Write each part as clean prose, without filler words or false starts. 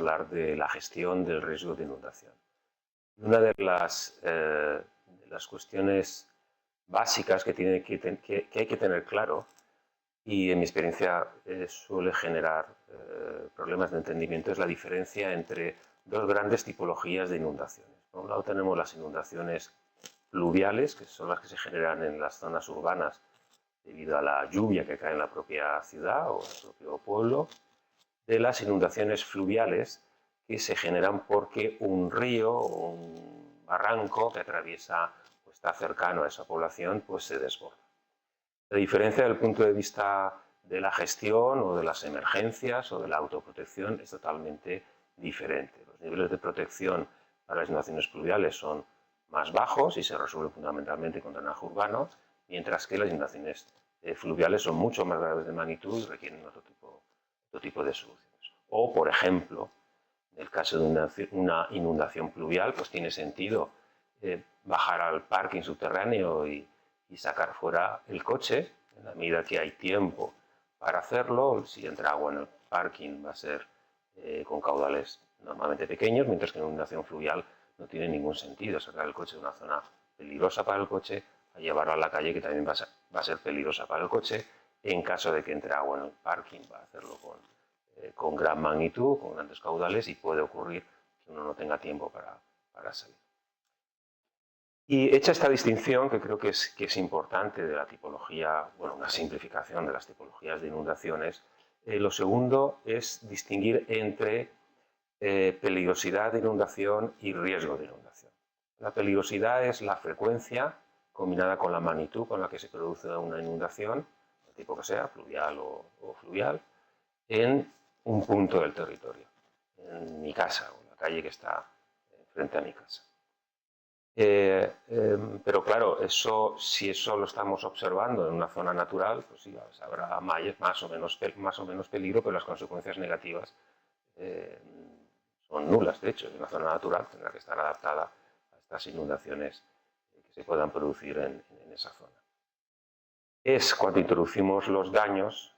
hablar de la gestión del riesgo de inundación. Una de las cuestiones básicas que hay que tener claro, y en mi experiencia suele generar problemas de entendimiento, es la diferencia entre dos grandes tipologías de inundaciones. Por un lado tenemos las inundaciones pluviales, que son las que se generan en las zonas urbanas debido a la lluvia que cae en la propia ciudad o en el propio pueblo, de las inundaciones fluviales que se generan porque un río o un barranco que atraviesa o está cercano a esa población pues se desborda. La diferencia desde el punto de vista de la gestión o de las emergencias o de la autoprotección es totalmente diferente. Los niveles de protección para las inundaciones pluviales son más bajos y se resuelven fundamentalmente con drenaje urbano, mientras que las inundaciones fluviales son mucho más graves de magnitud y requieren otro tipo de soluciones. O, por ejemplo, en el caso de una inundación pluvial, pues tiene sentido bajar al parking subterráneo y sacar fuera el coche, en la medida que hay tiempo para hacerlo. Si entra agua en el parking va a ser con caudales normalmente pequeños, mientras que en una inundación fluvial no tiene ningún sentido sacar el coche de una zona peligrosa para el coche a llevarlo a la calle, que también va a ser peligrosa para el coche. En caso de que entre agua en el parking va a hacerlo con gran magnitud, con grandes caudales, y puede ocurrir que uno no tenga tiempo para salir. Y hecha esta distinción, que creo que es importante de la tipología, bueno, una simplificación de las tipologías de inundaciones, lo segundo es distinguir entre peligrosidad de inundación y riesgo de inundación. La peligrosidad es la frecuencia combinada con la magnitud con la que se produce una inundación, del tipo que sea, pluvial o fluvial, en un punto del territorio, en mi casa o en la calle que está frente a mi casa. Pero claro, si eso lo estamos observando en una zona natural, pues sí, habrá más o menos peligro, pero las consecuencias negativas son nulas. De hecho, en una zona natural tendrá que estar adaptada a estas inundaciones que se puedan producir en esa zona. Es cuando introducimos los daños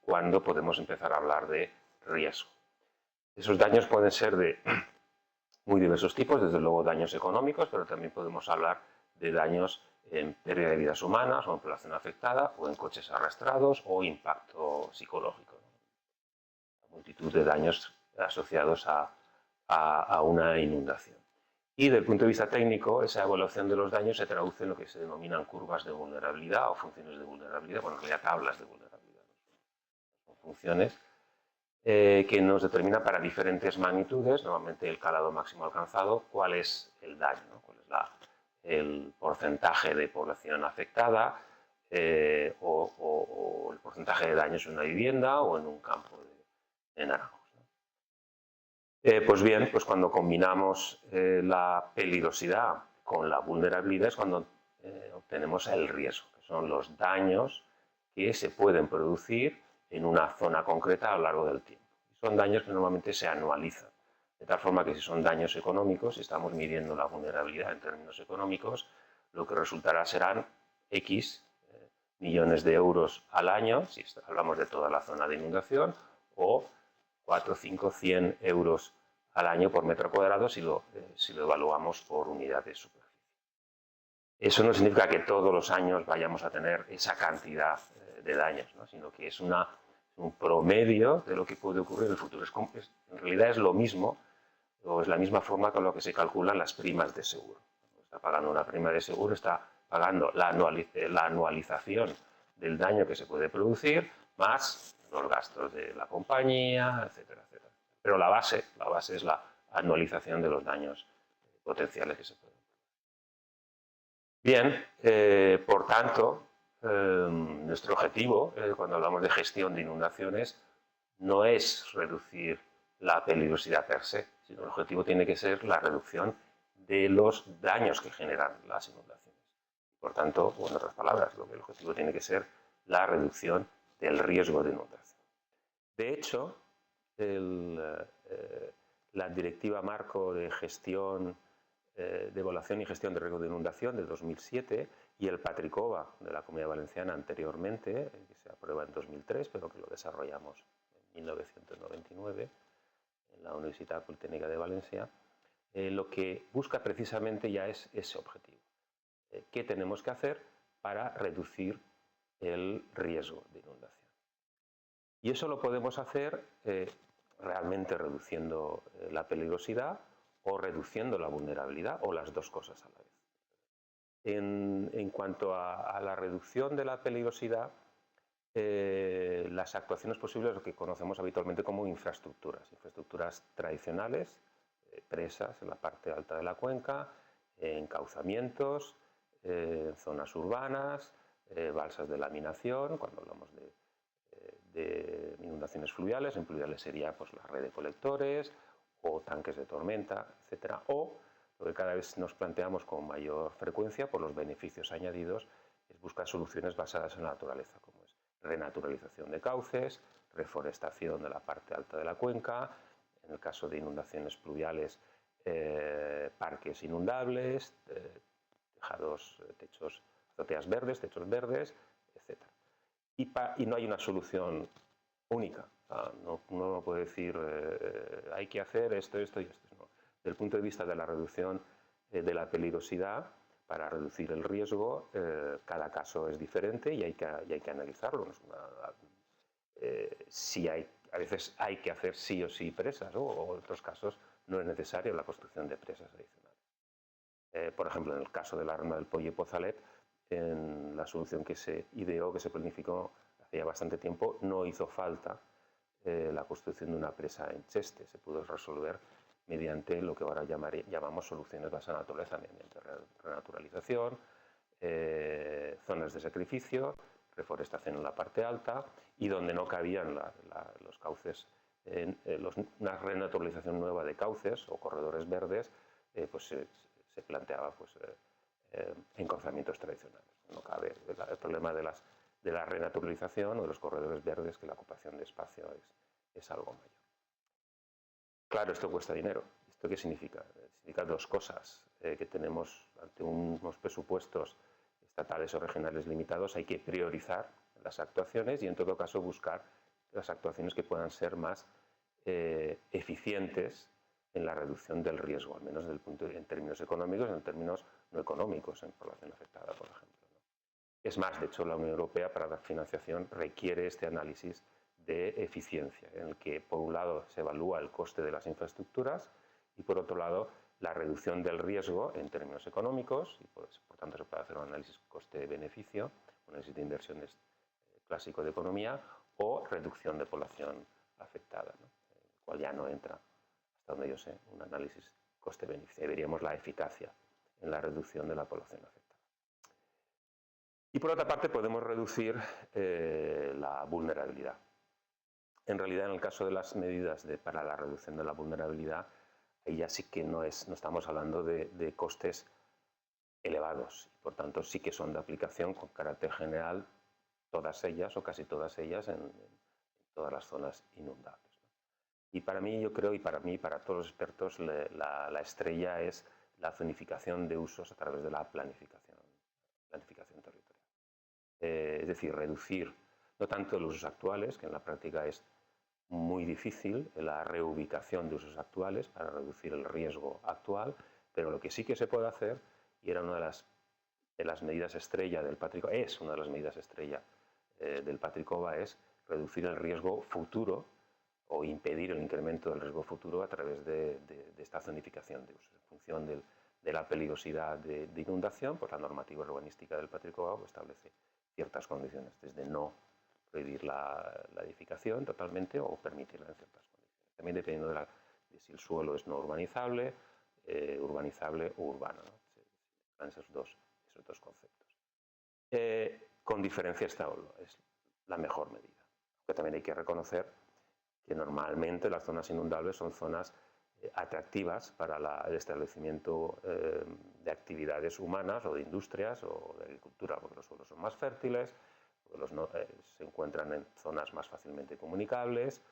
cuando podemos empezar a hablar de riesgo. Esos daños pueden ser de muy diversos tipos, desde luego daños económicos, pero también podemos hablar de daños en pérdida de vidas humanas o en población afectada, o en coches arrastrados, o impacto psicológico. La multitud de daños asociados a una inundación. Y desde el punto de vista técnico, esa evaluación de los daños se traduce en lo que se denominan curvas de vulnerabilidad o funciones de vulnerabilidad, bueno, en realidad tablas de vulnerabilidad. Son funciones que nos determina para diferentes magnitudes, normalmente el calado máximo alcanzado, cuál es el daño, ¿no? Cuál es el porcentaje de población afectada o el porcentaje de daños en una vivienda o en un campo de naranjos, ¿no? Pues bien, pues cuando combinamos la peligrosidad con la vulnerabilidad es cuando obtenemos el riesgo, que son los daños que se pueden producir en una zona concreta a lo largo del tiempo. Son daños que normalmente se anualizan, de tal forma que si son daños económicos, si estamos midiendo la vulnerabilidad en términos económicos, lo que resultará serán X millones de euros al año, si hablamos de toda la zona de inundación, o 4, 5, 100 euros al año por metro cuadrado si lo evaluamos por unidad de superficie. Eso no significa que todos los años vayamos a tener esa cantidad de daños, ¿no? Sino que es un promedio de lo que puede ocurrir en el futuro. En realidad es lo mismo, o es la misma forma con lo que se calculan las primas de seguro. Está pagando una prima de seguro, está pagando la anualización del daño que se puede producir, más los gastos de la compañía, etcétera, etcétera. Pero la base es la anualización de los daños potenciales que se pueden producir. Bien, por tanto, nuestro objetivo, cuando hablamos de gestión de inundaciones, no es reducir la peligrosidad per se, sino el objetivo tiene que ser la reducción de los daños que generan las inundaciones. Por tanto, o en otras palabras, el objetivo tiene que ser la reducción del riesgo de inundación. De hecho, la Directiva Marco de Gestión de Evaluación y Gestión de Riesgo de Inundación de 2007 y el Patricova de la Comunidad Valenciana anteriormente, que se aprueba en 2003, pero que lo desarrollamos en 1999, en la Universidad Politécnica de Valencia, lo que busca precisamente ya es ese objetivo. ¿Qué tenemos que hacer para reducir el riesgo de inundación? Y eso lo podemos hacer realmente reduciendo la peligrosidad o reduciendo la vulnerabilidad, o las dos cosas a la vez. En cuanto a la reducción de la peligrosidad, las actuaciones posibles lo que conocemos habitualmente como infraestructuras tradicionales, presas en la parte alta de la cuenca, encauzamientos, zonas urbanas, balsas de laminación, cuando hablamos de inundaciones fluviales. En pluviales sería pues, la red de colectores o tanques de tormenta, etcétera, o lo que cada vez nos planteamos con mayor frecuencia por los beneficios añadidos es buscar soluciones basadas en la naturaleza, como es renaturalización de cauces, reforestación de la parte alta de la cuenca, en el caso de inundaciones pluviales, parques inundables, tejados, techos, azoteas verdes, techos verdes, etc. Y no hay una solución única. No puede decir hay que hacer esto y esto. No. Desde el punto de vista de la reducción de la peligrosidad, para reducir el riesgo, cada caso es diferente y hay que analizarlo. A veces hay que hacer sí o sí presas, ¿no? O en otros casos no es necesario la construcción de presas adicionales. Por ejemplo, en el caso de la ronda del Poyo y Pozalet, en la solución que se ideó, que se planificó hace ya bastante tiempo, no hizo falta la construcción de una presa en Cheste. Se pudo resolver mediante lo que ahora llamamos soluciones basadas en la naturaleza, mediante renaturalización, zonas de sacrificio, reforestación en la parte alta, y donde no cabían los cauces, una renaturalización nueva de cauces o corredores verdes, pues se planteaba pues, encauzamientos tradicionales. No cabe el problema de la renaturalización o de los corredores verdes, que la ocupación de espacio es algo mayor. Claro, esto cuesta dinero. ¿Esto qué significa? Significa dos cosas. Que tenemos ante unos presupuestos estatales o regionales limitados, hay que priorizar las actuaciones y en todo caso buscar las actuaciones que puedan ser más eficientes en la reducción del riesgo, al menos en términos económicos, en términos no económicos en población afectada, por ejemplo. Es más, de hecho, la Unión Europea para dar financiación requiere este análisis de eficiencia, en el que por un lado se evalúa el coste de las infraestructuras y por otro lado la reducción del riesgo en términos económicos, y por tanto se puede hacer un análisis coste-beneficio, un análisis de inversiones clásico de economía, o reducción de población afectada, ¿no? El cual ya no entra, hasta donde yo sé, un análisis coste-beneficio. Veríamos la eficacia en la reducción de la población afectada. Y por otra parte podemos reducir la vulnerabilidad. En realidad, en el caso de las medidas para la reducción de la vulnerabilidad, ahí ya sí que no estamos hablando de costes elevados, y por tanto sí que son de aplicación con carácter general, todas ellas o casi todas ellas en todas las zonas inundables, ¿no? Y para mí, yo creo, y para mí, para todos los expertos, la estrella es la zonificación de usos a través de la planificación territorial. Es decir, reducir no tanto los usos actuales, que en la práctica es muy difícil la reubicación de usos actuales para reducir el riesgo actual, pero lo que sí que se puede hacer, y era una de las medidas estrella del Patricoba, es una de las medidas estrella del Patricoba, es reducir el riesgo futuro o impedir el incremento del riesgo futuro a través de esta zonificación de usos. En función de la peligrosidad de inundación, pues la normativa urbanística del Patricoba establece ciertas condiciones, desde no prohibir la edificación totalmente o permitirla en ciertas condiciones. También dependiendo de si el suelo es no urbanizable, urbanizable o urbano, ¿no? Se dan esos dos conceptos. Con diferencia esta es la mejor medida. Aunque también hay que reconocer que normalmente las zonas inundables son zonas atractivas para el establecimiento de actividades humanas o de industrias o de agricultura, porque los suelos son más fértiles, porque se encuentran en zonas más fácilmente comunicables,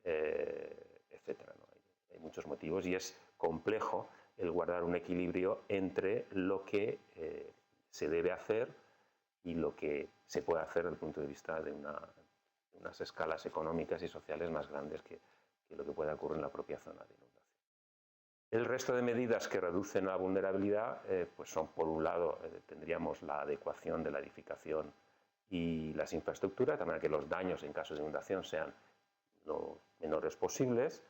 etc., ¿no? Hay muchos motivos y es complejo el guardar un equilibrio entre lo que se debe hacer y lo que se puede hacer desde el punto de vista de unas escalas económicas y sociales más grandes que que lo que pueda ocurrir en la propia zona de inundación. El resto de medidas que reducen la vulnerabilidad pues son, por un lado, tendríamos la adecuación de la edificación y las infraestructuras, de manera que los daños en caso de inundación sean lo menores posibles.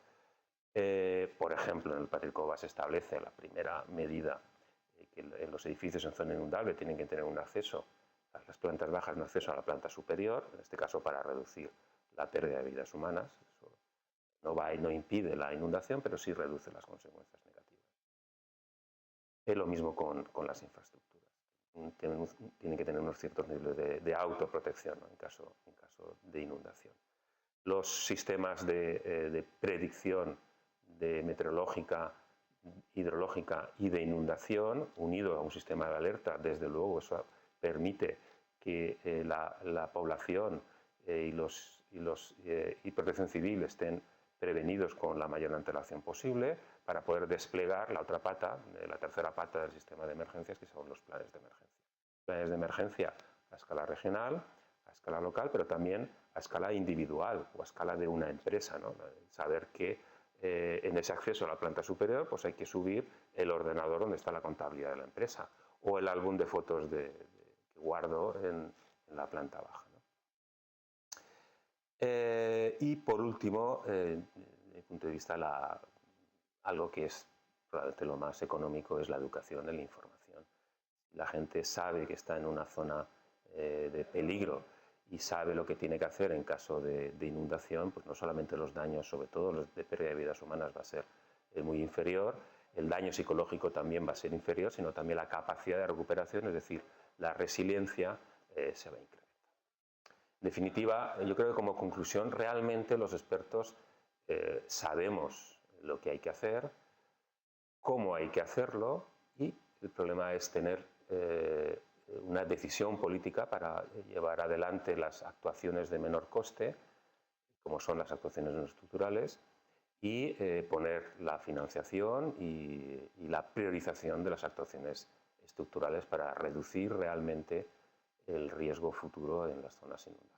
Por ejemplo, en el Patricoba se establece la primera medida que en los edificios en zona inundable tienen que tener un acceso a las plantas bajas, un acceso a la planta superior, en este caso para reducir la pérdida de vidas humanas. Eso no impide la inundación, pero sí reduce las consecuencias negativas. Es lo mismo con las infraestructuras. Tienen que tener unos ciertos niveles de autoprotección, ¿no? en caso de inundación. Los sistemas de predicción meteorológica, hidrológica y de inundación, unido a un sistema de alerta, desde luego eso permite que la población y protección civil estén prevenidos con la mayor antelación posible para poder desplegar la otra pata, la tercera pata del sistema de emergencias, que son los planes de emergencia. Planes de emergencia a escala regional, a escala local, pero también a escala individual o a escala de una empresa, ¿no? Saber que en ese acceso a la planta superior pues hay que subir el ordenador donde está la contabilidad de la empresa o el álbum de fotos que guardo en la planta baja, ¿no? Y por último, desde mi punto de vista, algo que es probablemente lo más económico es la educación y la información. La gente sabe que está en una zona de peligro y sabe lo que tiene que hacer en caso de inundación, pues no solamente los daños, sobre todo los de pérdida de vidas humanas, va a ser muy inferior, el daño psicológico también va a ser inferior, sino también la capacidad de recuperación, es decir, la resiliencia se va a incrementar. En definitiva, yo creo que como conclusión, realmente los expertos sabemos lo que hay que hacer, cómo hay que hacerlo, y el problema es tener una decisión política para llevar adelante las actuaciones de menor coste, como son las actuaciones no estructurales, y poner la financiación y la priorización de las actuaciones estructurales para reducir realmente el riesgo futuro en las zonas inundables.